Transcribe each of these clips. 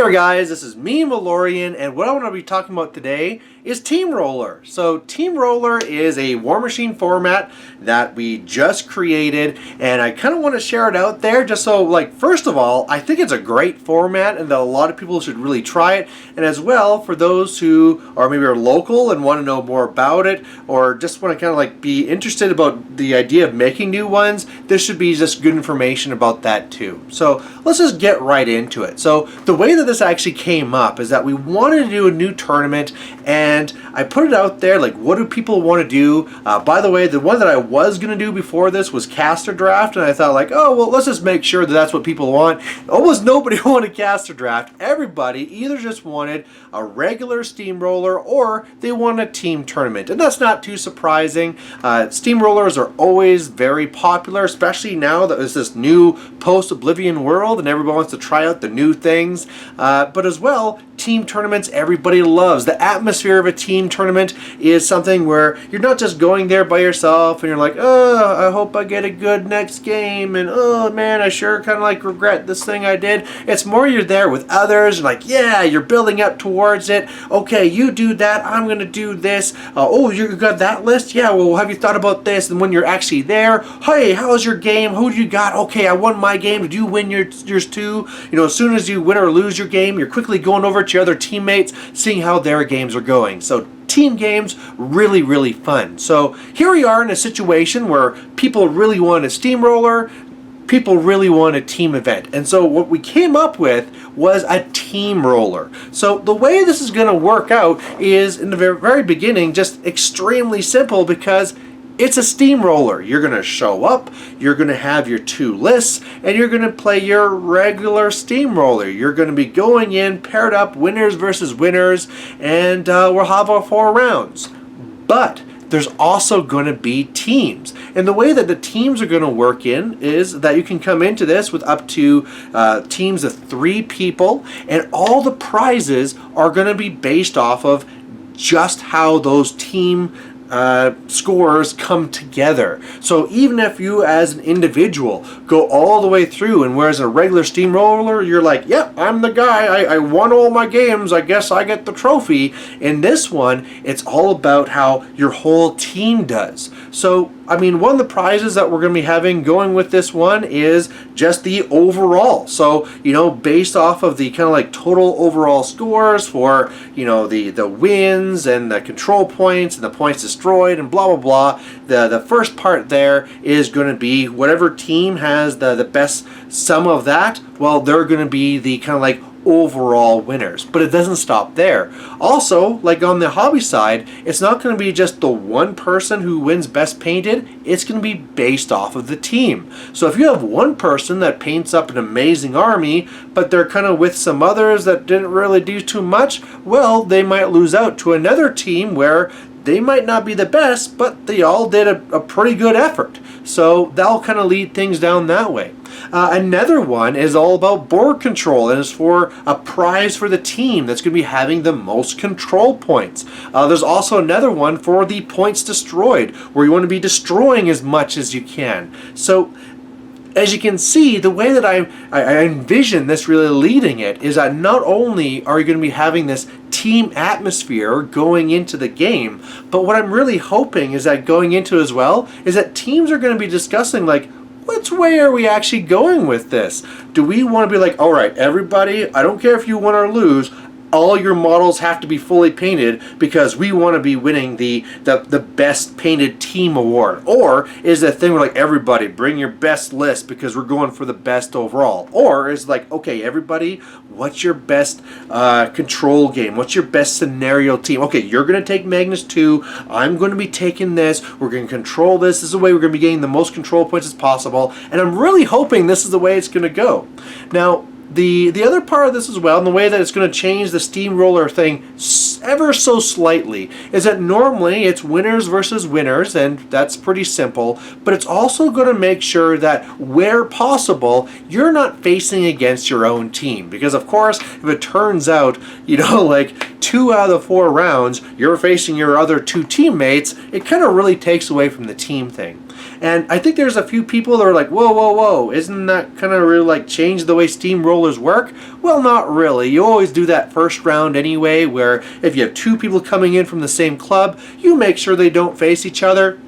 there guys, this is me, Malorian, and what I want to be talking about today is Teamroller. So Teamroller is a War Machine format that we just created, and I kind of want to share it out there just so, like, first of all, I think it's a great format and that a lot of people should really try it, and as well for those who are maybe are local and want to know more about it, or just want to kind of like be interested about the idea of making new ones, this should be just good information about that too. So let's just get right into it. So the way that this actually came up is that we wanted to do a new tournament, and I put it out there like, what do people want to do? By the way, the one that I was going to do before this was caster draft, and I thought like, oh well, let's just make sure that that's what people want. Almost nobody wanted caster draft. Everybody either just wanted a regular steamroller or they wanted a team tournament, and that's not too surprising. Steamrollers are always very popular, especially now that there's this new post-Oblivion world and everybody wants to try out the new things. But as well, team tournaments everybody loves. The atmosphere of a team tournament is something where you're not just going there by yourself and you're like, oh, I hope I get a good next game, and oh man, I sure kind of like regret this thing I did. It's more you're there with others and like, yeah, you're building up towards it. Okay, you do that, I'm gonna do this. Oh, you got that list? Yeah, well, have you thought about this? And when you're actually there, hey, how's your game? Who do you got? Okay, I won my game. Did you win yours too? You know, as soon as you win or lose your game, you're quickly going over to your other teammates, seeing how their games are going. So team games, really, really fun. So here we are in a situation where people really want a steamroller, people really want a team event. And so what we came up with was a Teamroller. So the way this is going to work out is, in the very beginning, just extremely simple, because it's a steamroller. You're going to show up, you're going to have your two lists, and you're going to play your regular steamroller. You're going to be going in paired up, winners versus winners, and we'll have our 4 rounds. But there's also going to be teams. And the way that the teams are going to work in is that you can come into this with up to teams of 3 people, and all the prizes are going to be based off of just how those team scores come together. So even if you as an individual go all the way through, and whereas a regular steamroller you're like, yep, I'm the guy, I won all my games, I guess I get the trophy. In this one, it's all about how your whole team does. So I mean, one of the prizes that we're going to be having going with this one is just the overall. So, you know, based off of the kind of like total overall scores for, you know, the wins and the control points and the points destroyed and blah, blah, blah. The first part there is going to be whatever team has the best sum of that, well, they're going to be the kind of like overall winners. But it doesn't stop there. Also, like on the hobby side, it's not going to be just the one person who wins best painted, it's going to be based off of the team. So if you have one person that paints up an amazing army, but they're kind of with some others that didn't really do too much, well, they might lose out to another team where they might not be the best, but they all did a pretty good effort. So that'll kind of lead things down that way. Another one is all about board control, and is for a prize for the team that's going to be having the most control points. There's also another one for the points destroyed, where you want to be destroying as much as you can. So as you can see, the way that I envision this really leading it is that not only are you going to be having this team atmosphere going into the game, but what I'm really hoping is that going into it as well is that teams are going to be discussing like, which way are we actually going with this? Do we want to be like, all right, everybody, I don't care if you win or lose, all your models have to be fully painted because we want to be winning the best painted team award? Or is the thing where like, everybody bring your best list because we're going for the best overall? Or is like, okay, everybody, what's your best control game? What's your best scenario team? Okay, you're going to take Magnus 2, I'm going to be taking this, we're going to control this is the way we're going to be getting the most control points as possible, and I'm really hoping this is the way it's going to go. Now, the other part of this as well, and the way that it's going to change the steamroller thing ever so slightly, is that normally it's winners versus winners, and that's pretty simple, but it's also going to make sure that where possible, you're not facing against your own team. Because of course, if it turns out, you know, like 2 out of the 4 rounds, you're facing your other 2 teammates, it kind of really takes away from the team thing. And I think there's a few people that are like, whoa, whoa, whoa, isn't that kind of really like change the way steamroller steamrollers work? Well, not really. You always do that first round anyway, where if you have two people coming in from the same club, you make sure they don't face each other,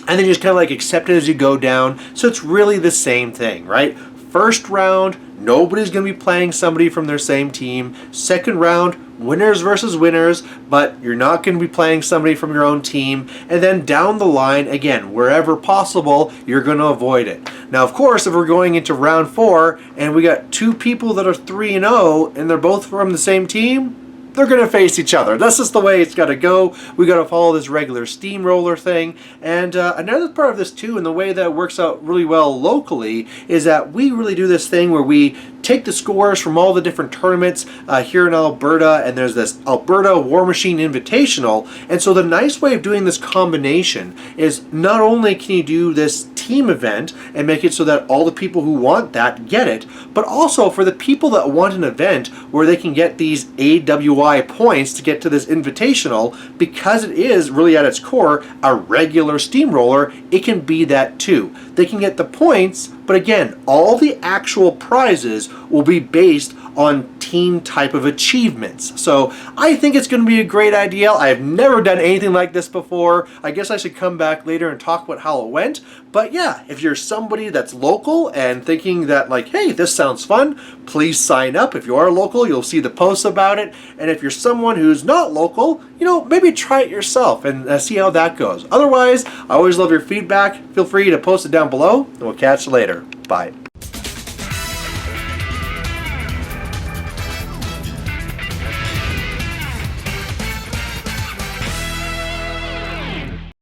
and then you just kind of like accept it as you go down. So it's really the same thing, right? First round, nobody's going to be playing somebody from their same team. Second round, winners versus winners, but you're not going to be playing somebody from your own team. And then down the line, again, wherever possible, you're going to avoid it. Now, of course, if we're going into round 4 and we got two people that are 3-0 and they're both from the same team, they're going to face each other. That's just the way it's got to go. We got to follow this regular steamroller thing. And another part of this too, and the way that it works out really well locally, is that we really do this thing where we take the scores from all the different tournaments here in Alberta, and there's this Alberta War Machine Invitational. And so the nice way of doing this combination is not only can you do this team event and make it so that all the people who want that get it, but also for the people that want an event where they can get these AWI points to get to this invitational, because it is really at its core a regular steamroller, it can be that too. They can get the points, but again, all the actual prizes will be based on team type of achievements. So I think it's going to be a great idea. I've never done anything like this before. I guess I should come back later and talk about how it went. But yeah, if you're somebody that's local and thinking that like, hey, this sounds fun, please sign up. If you are local, you'll see the posts about it. And if you're someone who's not local, you know, maybe try it yourself and see how that goes. Otherwise, I always love your feedback. Feel free to post it down below, and we'll catch you later. Bye.